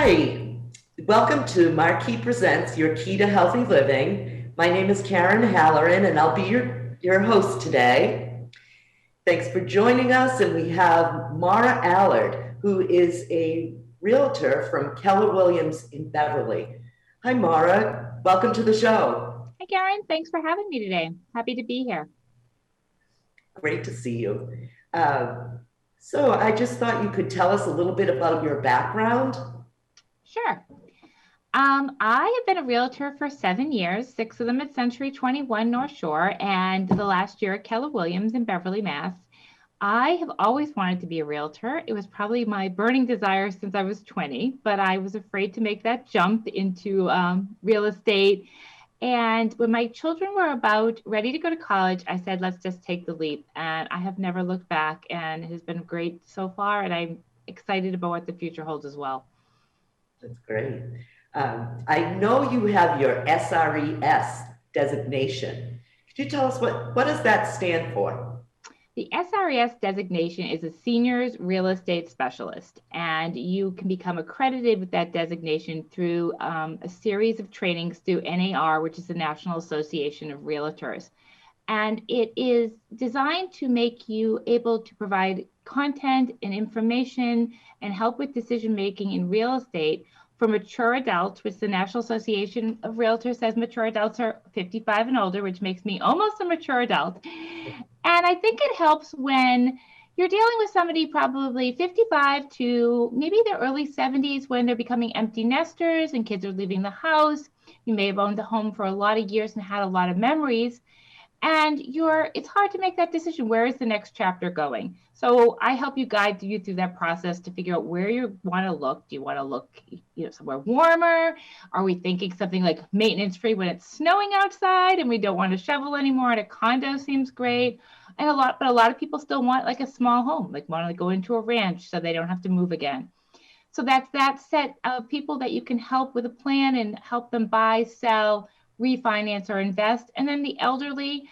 Hi, welcome to Marquis Presents Your Key to Healthy Living. My name is Karen Halloran and I'll be your host today. Thanks for joining us. And we have Maura Allard, who is a realtor from Keller Williams in Beverly. Hi, Maura. Welcome to the show. Hi, Karen. Thanks for having me today. Happy to be here. Great to see you. So I just thought you could tell us a little bit about your background. Sure. I have been a realtor for 7 years, 6 of them at Century 21 North Shore, and the last year at Keller Williams in Beverly, Mass. I have always wanted to be a realtor. It was probably my burning desire since I was 20, but I was afraid to make that jump into real estate. And when my children were about ready to go to college, I said, let's just take the leap. And I have never looked back, and it has been great so far. And I'm excited about what the future holds as well. That's great. I know you have your SRES designation. Could you tell us what does that stand for? The SRES designation is a seniors real estate specialist, and you can become accredited with that designation through a series of trainings through NAR, which is the National Association of Realtors. And it is designed to make you able to provide content and information and help with decision making in real estate for mature adults, which the National Association of Realtors says mature adults are 55 and older, which makes me almost a mature adult. And I think it helps when you're dealing with somebody probably 55 to maybe their early 70s when they're becoming empty nesters and kids are leaving the house. You may have owned the home for a lot of years and had a lot of memories. And it's hard to make that decision. Where is the next chapter going? So I help you guide you through that process to figure out where you want to look. Do you want to look, somewhere warmer? Are we thinking something like maintenance free when it's snowing outside and we don't want to shovel anymore? And a condo seems great. And a lot of people still want like a small home, like want to go into a ranch so they don't have to move again. So that's that set of people that you can help with a plan and help them buy, sell, refinance, or invest. And then the elderly,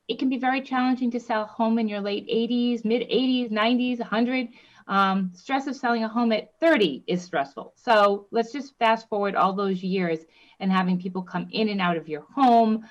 it can be very challenging to sell a home in your late 80s, mid 80s, 90s, 100. Stress of selling a home at 30 is stressful. So let's just fast forward all those years and having people come in and out of your home.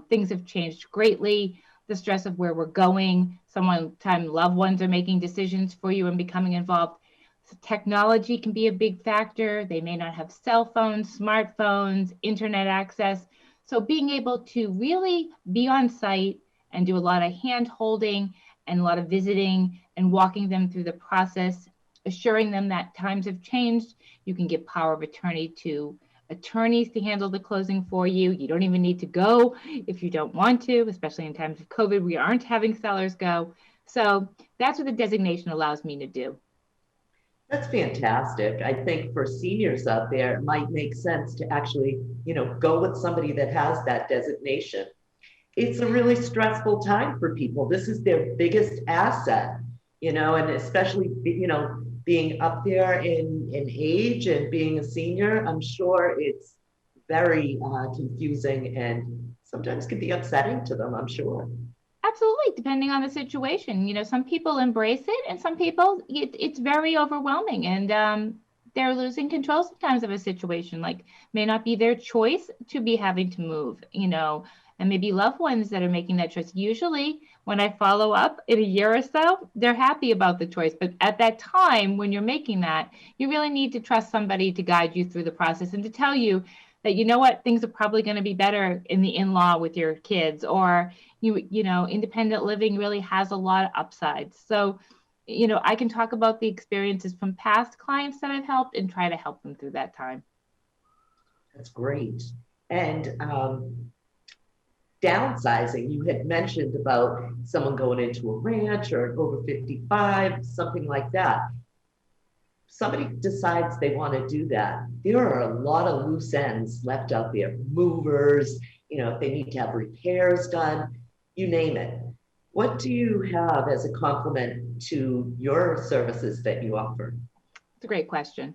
Things have changed greatly. The stress of where we're going, sometimes loved ones are making decisions for you and becoming involved. So technology can be a big factor. They may not have cell phones, smartphones, internet access. So being able to really be on site and do a lot of hand holding and a lot of visiting and walking them through the process, assuring them that times have changed. You can give power of attorney to attorneys to handle the closing for you. You don't even need to go if you don't want to, especially in times of COVID. We aren't having sellers go. So that's what the designation allows me to do. That's fantastic. I think for seniors out there, it might make sense to actually, go with somebody that has that designation. It's a really stressful time for people. This is their biggest asset, and especially, being up there in age and being a senior, I'm sure it's very confusing and sometimes can be upsetting to them, I'm sure. Absolutely, depending on the situation. Some people embrace it and some people, it's very overwhelming and they're losing control sometimes of a situation, like may not be their choice to be having to move, and maybe loved ones that are making that choice. Usually when I follow up in a year or so, they're happy about the choice. But at that time, when you're making that, you really need to trust somebody to guide you through the process and to tell you that, things are probably going to be better in the in-law with your kids, or independent living really has a lot of upsides. So, I can talk about the experiences from past clients that I've helped and try to help them through that time. That's great. And downsizing, you had mentioned about someone going into a ranch or over 55, something like that. Somebody decides they want to do that. There are a lot of loose ends left out there, movers, if they need to have repairs done, you name it. What do you have as a complement to your services that you offer? It's a great question.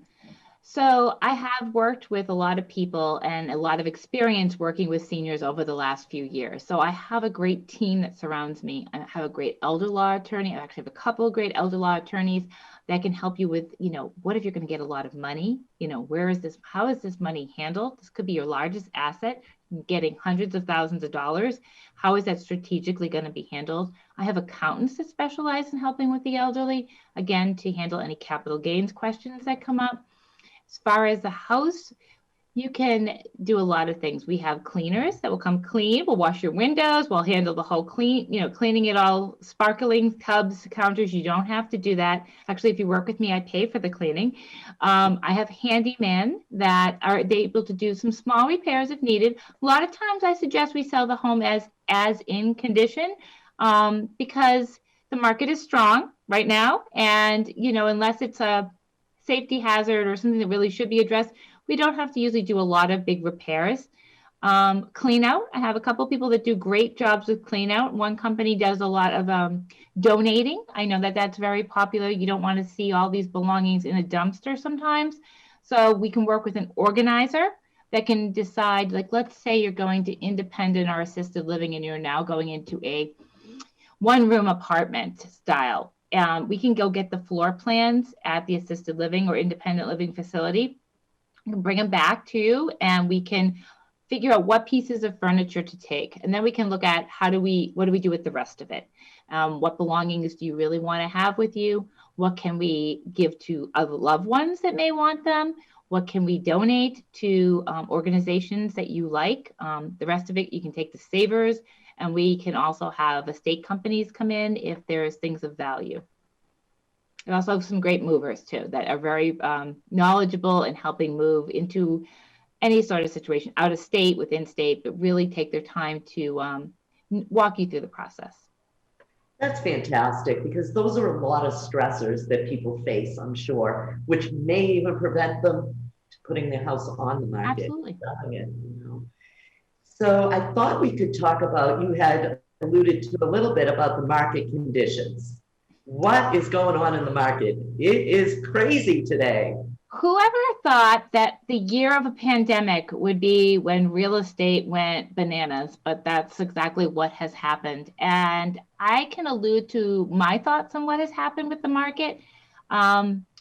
So I have worked with a lot of people and a lot of experience working with seniors over the last few years. So I have a great team that surrounds me. I have a great elder law attorney. I actually have a couple of great elder law attorneys that can help you with, what if you're going to get a lot of money? Where is this? How is this money handled? This could be your largest asset, getting hundreds of thousands of dollars. How is that strategically going to be handled? I have accountants that specialize in helping with the elderly, again, to handle any capital gains questions that come up. As far as the house, you can do a lot of things. We have cleaners that will come clean. We'll wash your windows. We'll handle the whole cleaning it all, sparkling tubs, counters. You don't have to do that. Actually, if you work with me, I pay for the cleaning. I have handymen that are able to do some small repairs if needed. A lot of times I suggest we sell the home as in condition because the market is strong right now. And, unless it's a safety hazard or something that really should be addressed, we don't have to usually do a lot of big repairs. Clean out. I have a couple of people that do great jobs with clean out. One company does a lot of donating. I know that that's very popular. You don't want to see all these belongings in a dumpster sometimes. So we can work with an organizer that can decide, like, let's say you're going to independent or assisted living and you're now going into a one-room apartment style. We can go get the floor plans at the assisted living or independent living facility, bring them back to you, and we can figure out what pieces of furniture to take. And then we can look at what do we do with the rest of it? What belongings do you really want to have with you? What can we give to other loved ones that may want them? What can we donate to organizations that you like? The rest of it, you can take to savers. And we can also have estate companies come in if there's things of value. We also have some great movers too that are very knowledgeable in helping move into any sort of situation, out of state, within state, but really take their time to walk you through the process. That's fantastic because those are a lot of stressors that people face, I'm sure, which may even prevent them putting their house on the market. Absolutely. So I thought we could talk about, you had alluded to a little bit about the market conditions. What is going on in the market? It is crazy today. Whoever thought that the year of a pandemic would be when real estate went bananas, but that's exactly what has happened. And I can allude to my thoughts on what has happened with the market.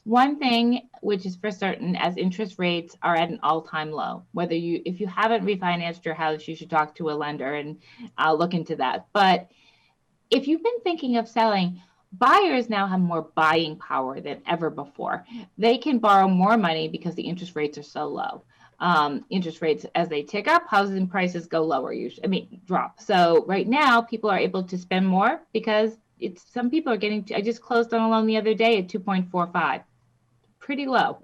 One thing, which is for certain, as interest rates are at an all-time low, if you haven't refinanced your house, you should talk to a lender and I'll look into that. But if you've been thinking of selling, buyers now have more buying power than ever before. They can borrow more money because the interest rates are so low. Interest rates, as they tick up, housing prices go lower, drop. So right now, people are able to spend more because some people are getting, I just closed on a loan the other day at 2.45. Pretty low.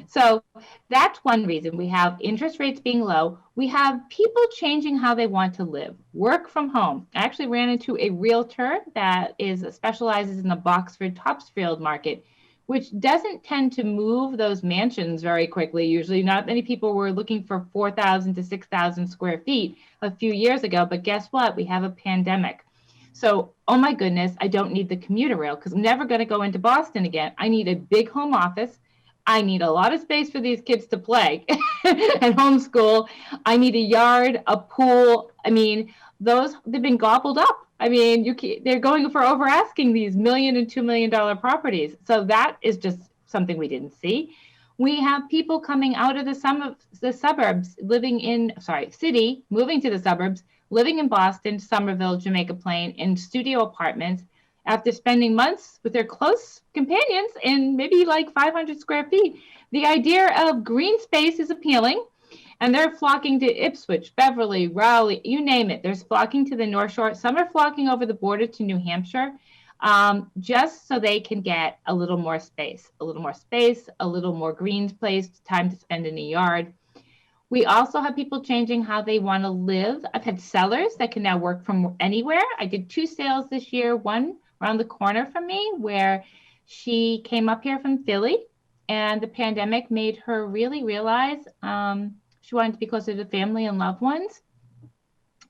So that's one reason. We have interest rates being low. We have people changing how they want to live, work from home. I actually ran into a realtor that specializes in the Boxford-Topsfield market, which doesn't tend to move those mansions very quickly. Usually not many people were looking for 4,000 to 6,000 square feet a few years ago, but guess what? We have a pandemic. So, oh my goodness, I don't need the commuter rail because I'm never going to go into Boston again. I need a big home office. I need a lot of space for these kids to play and homeschool. I need a yard, a pool. They've been gobbled up. They're going for over asking these $1 million and $2 million properties. So that is just something we didn't see. We have people coming out of the suburbs, city, moving to the suburbs, living in Boston, Somerville, Jamaica Plain, in studio apartments after spending months with their close companions in maybe like 500 square feet. The idea of green space is appealing, and they're flocking to Ipswich, Beverly, Raleigh, you name it. They're flocking to the North Shore. Some are flocking over the border to New Hampshire, just so they can get a little more space, a little more green space, time to spend in a yard. We also have people changing how they want to live. I've had sellers that can now work from anywhere. I did 2 sales this year, one around the corner from me where she came up here from Philly and the pandemic made her really realize she wanted to be closer to family and loved ones.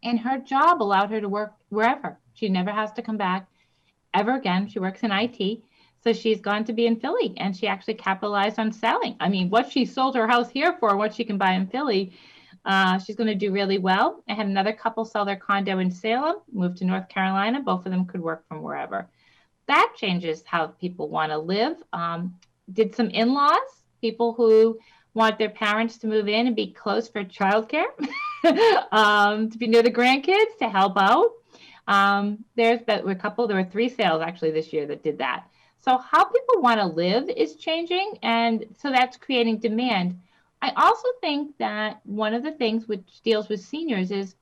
And her job allowed her to work wherever. She never has to come back ever again. She works in IT. So she's gone to be in Philly, and she actually capitalized on selling. I mean, what she sold her house here for, what she can buy in Philly, she's going to do really well. I had another couple sell their condo in Salem, move to North Carolina. Both of them could work from wherever. That changes how people want to live. Did some in-laws, people who want their parents to move in and be close for childcare, to be near the grandkids, to help out. There were 3 sales actually this year that did that. So how people want to live is changing, and so that's creating demand. I also think that one of the things which deals with seniors is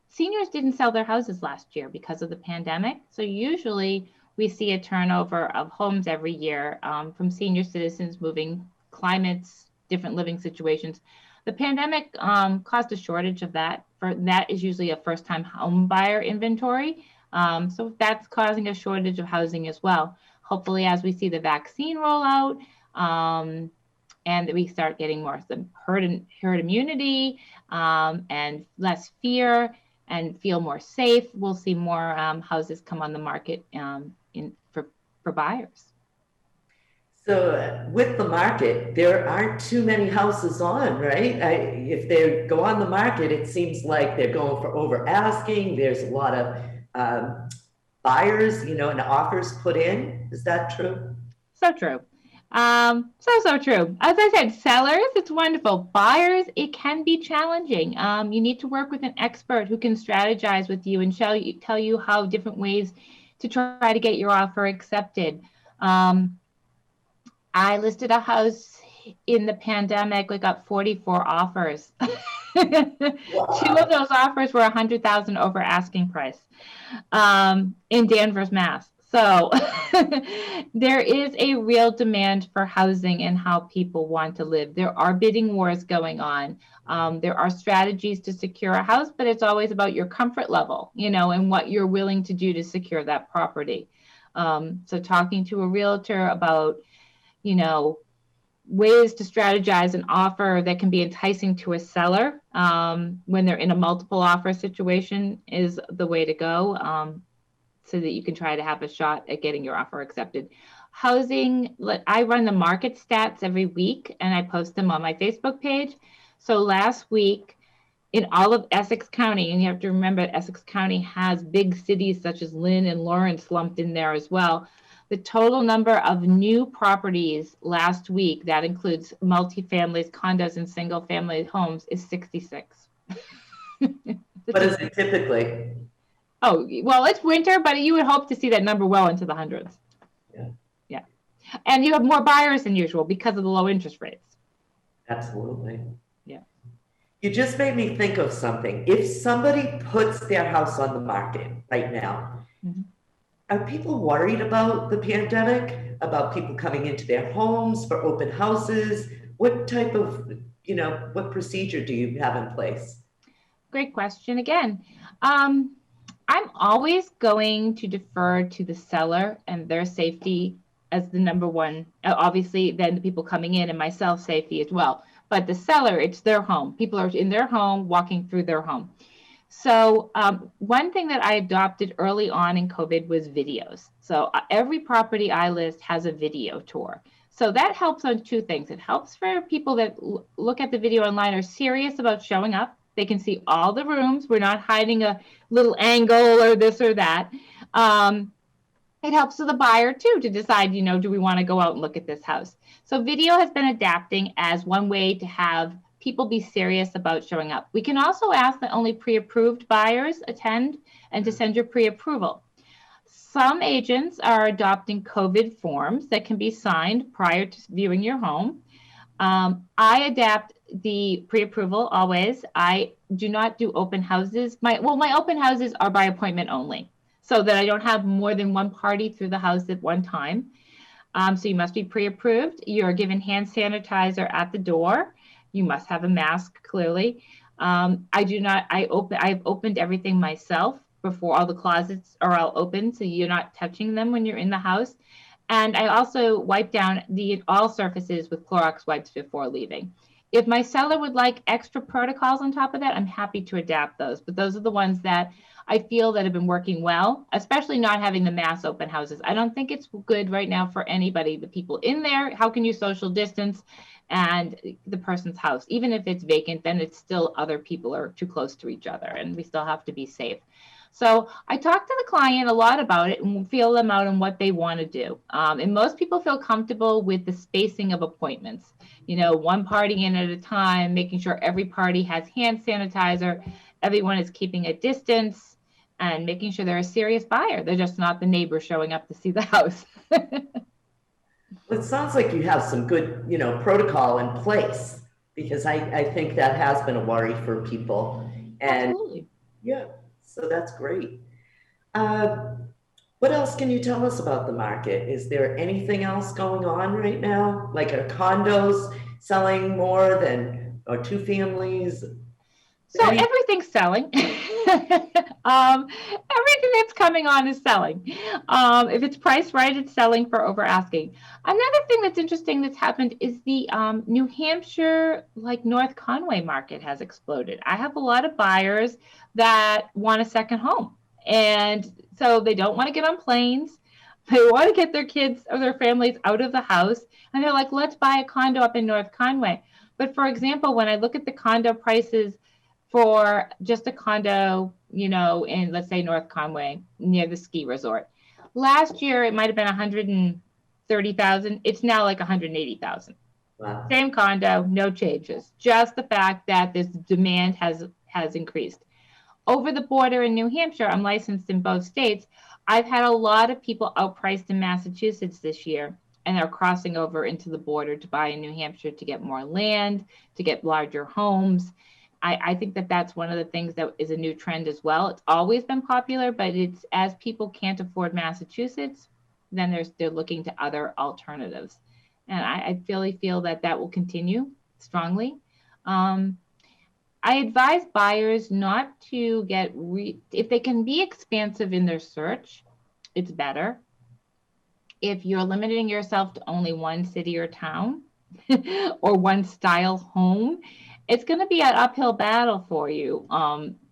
seniors didn't sell their houses last year because of the pandemic. So usually we see a turnover of homes every year, from senior citizens moving, climates, different living situations. The pandemic caused a shortage of that. That is usually a first-time home buyer inventory. So that's causing a shortage of housing as well. Hopefully, as we see the vaccine roll out, and that we start getting more herd immunity, and less fear, and feel more safe, we'll see more houses come on the market for buyers. So with the market, there aren't too many houses on, right? If they go on the market, it seems like they're going for over asking. There's a lot of buyers, and offers put in. Is that true? So true. So true. As I said, sellers, it's wonderful. Buyers, it can be challenging. You need to work with an expert who can strategize with you and tell you how different ways to try to get your offer accepted. I listed a house in the pandemic. We got 44 offers. Wow. 2 of those offers were $100,000 over asking price, in Danvers, Mass. So there is a real demand for housing and how people want to live. There are bidding wars going on. There are strategies to secure a house, but it's always about your comfort level, and what you're willing to do to secure that property. So talking to a realtor about, ways to strategize an offer that can be enticing to a seller when they're in a multiple offer situation is the way to go, so that you can try to have a shot at getting your offer accepted. Housing, I run the market stats every week, and I post them on my Facebook page. So last week, in all of Essex County, and you have to remember Essex County has big cities such as Lynn and Lawrence lumped in there as well. The total number of new properties last week, that includes multifamilies, condos, and single-family homes, is 66. What is it typically? Oh, well, it's winter, but you would hope to see that number well into the hundreds. Yeah. And you have more buyers than usual because of the low interest rates. Absolutely. Yeah. You just made me think of something. If somebody puts their house on the market right now, mm-hmm. Are people worried about the pandemic, about people coming into their homes for open houses? What type of, what procedure do you have in place? Great question again. I'm always going to defer to the seller and their safety as the number one. Obviously, then the people coming in and myself safety as well. But the seller, it's their home. People are in their home, walking through their home. So one thing that I adopted early on in COVID was videos. So every property I list has a video tour. So that helps on 2 things. It helps for people that look at the video online, are serious about showing up. They can see all the rooms. We're not hiding a little angle or this or that. It helps to the buyer too to decide, do we want to go out and look at this house? So video has been adapting as one way to have people be serious about showing up. We can also ask that only pre-approved buyers attend and to send your pre-approval. Some agents are adopting COVID forms that can be signed prior to viewing your home. I adapt the pre-approval always. I do not do open houses. My open houses are by appointment only, so that I don't have more than one party through the house at one time. So you must be pre-approved. You're given hand sanitizer at the door. You must have a mask, clearly. I've opened everything myself before all the closets are all open, so you're not touching them when you're in the house. And I also wipe down all surfaces with Clorox wipes before leaving. If my seller would like extra protocols on top of that, I'm happy to adapt those. But those are the ones that I feel that have been working well, especially not having the mass open houses. I don't think it's good right now for anybody. The people in there, how can you social distance and the person's house? Even if it's vacant, then it's still other people are too close to each other and we still have to be safe. So I talk to the client a lot about it and feel them out on what they want to do. And most people feel comfortable with the spacing of appointments. You know, one party in at a time, making sure every party has hand sanitizer, everyone is keeping a distance, and making sure they're a serious buyer. They're just not the neighbor showing up to see the house. Well, it sounds like you have some good, protocol in place, because I think that has been a worry for people. And Absolutely. yeah, so that's great. Uh, what else can you tell us about the market? Is there anything else going on right now? Like, are condos selling more than, or two families? So Any, everything's selling. Everything that's coming on is selling. If it's priced right, it's selling for over asking. Another thing that's interesting that's happened is the New Hampshire, like North Conway market has exploded. I have a lot of buyers that want a second home. And so they don't want to get on planes. They want to get their kids or their families out of the house. And they're like, let's buy a condo up in North Conway. But for example, when I look at the condo prices for just a condo, in let's say North Conway near the ski resort. Last year it might have been 130,000. It's now like 180,000. wow. Same condo, no changes. Just the fact that this demand has increased. Over the border in New Hampshire, I'm licensed in both states. I've had a lot of people outpriced in Massachusetts this year, and they're crossing over into the border to buy in New Hampshire to get more land, to get larger homes. I think that that's one of the things that is a new trend as well. It's always been popular, but it's as people can't afford Massachusetts, then they're looking to other alternatives. And I really feel that that will continue strongly. Um, I advise buyers not to if they can be expansive in their search, it's better. If you're limiting yourself to only one city or town or one style home, it's going to be an uphill battle for you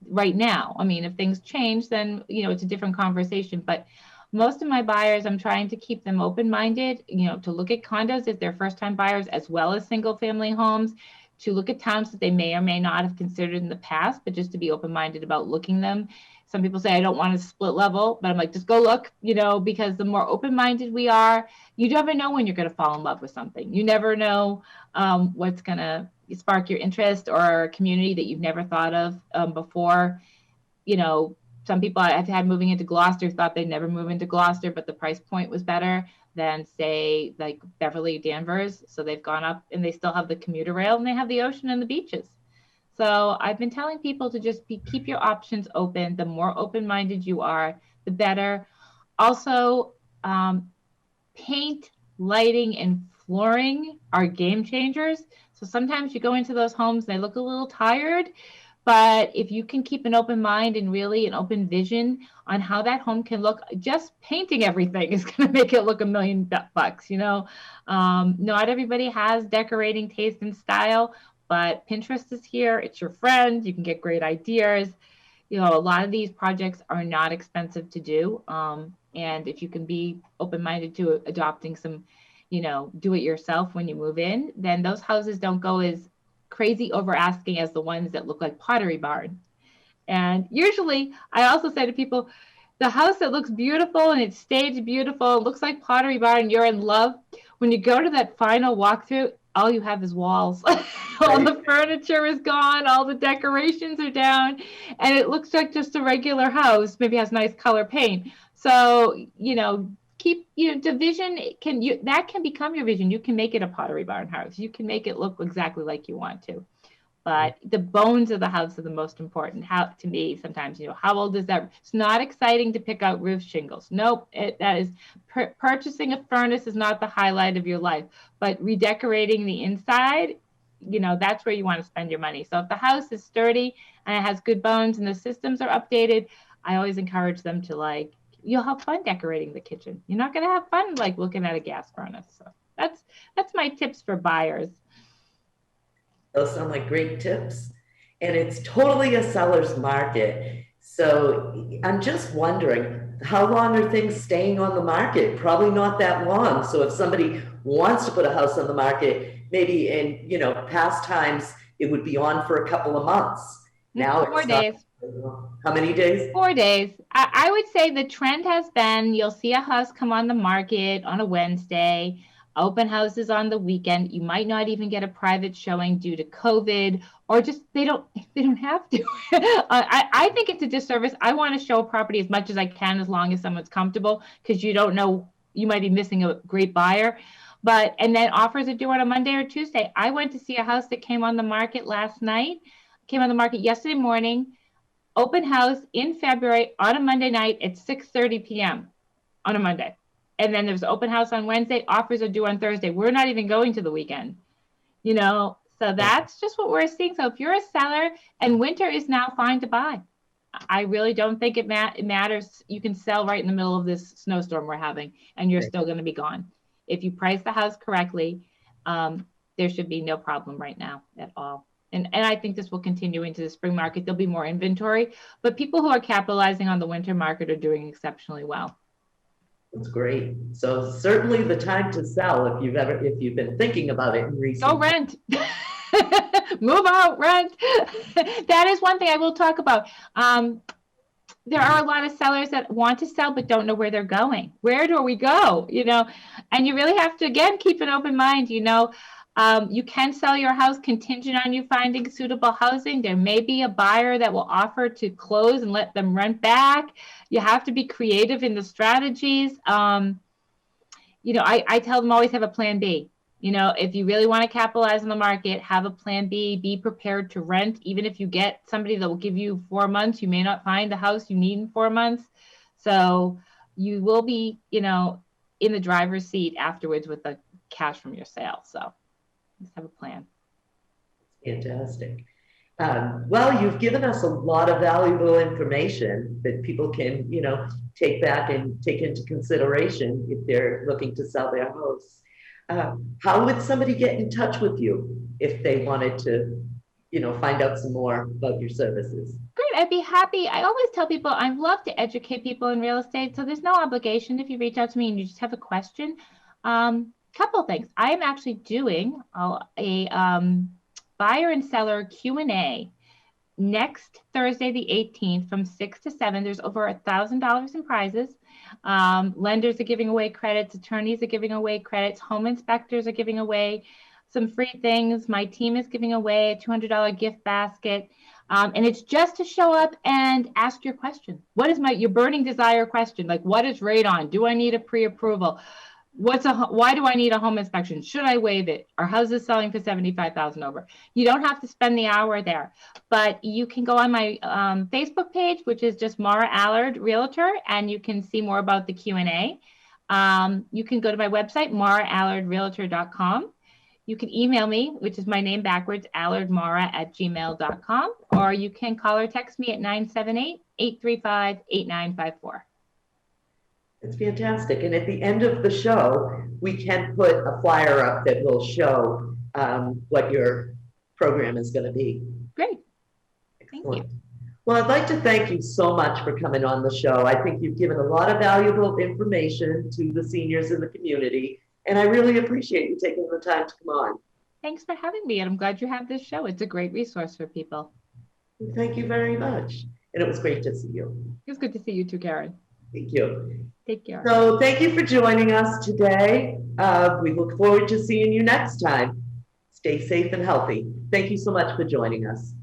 right now. I mean, if things change, then, it's a different conversation. But most of my buyers, I'm trying to keep them open-minded, to look at condos if they're first-time buyers, as well as single-family homes, to look at towns that they may or may not have considered in the past, but just to be open-minded about looking them. Some people say, I don't want a split level, but I'm like, just go look, because the more open-minded we are, you never know when you're going to fall in love with something. You never know what's going to spark your interest, or a community that you've never thought of before. Some people I've had moving into Gloucester thought they'd never move into Gloucester, but the price point was better than, say, like Beverly, Danvers. So they've gone up, and they still have the commuter rail, and they have the ocean and the beaches. So I've been telling people to just keep your options open. The more open-minded you are, the better. Also, paint, lighting, and flooring are game changers. So sometimes you go into those homes and they look a little tired, but if you can keep an open mind and really an open vision on how that home can look, just painting everything is going to make it look $1,000,000. Not everybody has decorating taste and style, but Pinterest is here. It's your friend. You can get great ideas. A lot of these projects are not expensive to do. And if you can be open-minded to adopting some, do it yourself when you move in, then those houses don't go as crazy over asking as the ones that look like Pottery Barn. And usually I also say to people, the house that looks beautiful and it's staged beautiful, looks like Pottery Barn, you're in love. When you go to that final walkthrough, all you have is walls. All the furniture is gone, all the decorations are down, and it looks like just a regular house, maybe has nice color paint. So, keep, the vision that can become your vision. You can make it a Pottery Barn house. You can make it look exactly like you want to. But the bones of the house are the most important. To me, sometimes, how old is that? It's not exciting to pick out roof shingles. Nope. That is purchasing a furnace is not the highlight of your life, but redecorating the inside, that's where you want to spend your money. So if the house is sturdy and it has good bones and the systems are updated, I always encourage them to you'll have fun decorating the kitchen. You're not going to have fun looking at a gas furnace. So that's my tips for buyers. Those sound like great tips. And it's totally a seller's market. So I'm just wondering, how long are things staying on the market? Probably not that long. So if somebody wants to put a house on the market, maybe in, past times, it would be on for a couple of months. Now 4 days. How many days? 4 days. I would say the trend has been you'll see a house come on the market on a Wednesday, open houses on the weekend. You might not even get a private showing due to COVID, or just they don't have to. I think it's a disservice. I want to show a property as much as I can as long as someone's comfortable, because you don't know, you might be missing a great buyer. And then offers are due on a Monday or Tuesday. I went to see a house that came on the market last night, came on the market yesterday morning. Open house in February on a Monday night at 6:30 p.m. on a Monday. And then there's open house on Wednesday. Offers are due on Thursday. We're not even going to the weekend, So that's just what we're seeing. So if you're a seller, and winter is now fine to buy. I really don't think it matters. You can sell right in the middle of this snowstorm we're having, and you're still going to be gone. If you price the house correctly, there should be no problem right now at all. And I think this will continue into the spring market. There'll be more inventory, but people who are capitalizing on the winter market are doing exceptionally well. That's great. So certainly the time to sell if you've been thinking about it in recent. Go rent. Move out, rent. That is one thing I will talk about. There are a lot of sellers that want to sell but don't know where they're going. Where do we go? And you really have to, again, keep an open mind. You can sell your house contingent on you finding suitable housing. There may be a buyer that will offer to close and let them rent back. You have to be creative in the strategies. I tell them always have a plan B. If you really want to capitalize on the market, have a plan B, be prepared to rent. Even if you get somebody that will give you 4 months, you may not find the house you need in 4 months. So you will be, in the driver's seat afterwards with the cash from your sale. So just have a plan. Fantastic. Well, you've given us a lot of valuable information that people can, take back and take into consideration if they're looking to sell their house. How would somebody get in touch with you if they wanted to, find out some more about your services? Great. I'd be happy. I always tell people I love to educate people in real estate. So there's no obligation if you reach out to me and you just have a question. Couple things. I am actually doing a buyer and seller Q&A next Thursday, the 18th, from 6 to 7. There's over $1,000 in prizes. Lenders are giving away credits. Attorneys are giving away credits. Home inspectors are giving away some free things. My team is giving away a $200 gift basket. And it's just to show up and ask your question. What is your burning desire question? Like, what is radon? Do I need a pre-approval? Why do I need a home inspection? Should I waive it? Are houses selling for $75,000 over? You don't have to spend the hour there, but you can go on my Facebook page, which is just Maura Allard Realtor, and you can see more about the Q&A. You can go to my website, mauraallardrealtor.com. You can email me, which is my name backwards, allardmaura@gmail.com, or you can call or text me at 978-835-8954. It's fantastic. And at the end of the show, we can put a flyer up that will show what your program is going to be. Great. Excellent. Thank you. Well, I'd like to thank you so much for coming on the show. I think you've given a lot of valuable information to the seniors in the community, and I really appreciate you taking the time to come on. Thanks for having me, and I'm glad you have this show. It's a great resource for people. Thank you very much. And it was great to see you. It was good to see you too, Karen. Thank you. Take care. So thank you for joining us today. We look forward to seeing you next time. Stay safe and healthy. Thank you so much for joining us.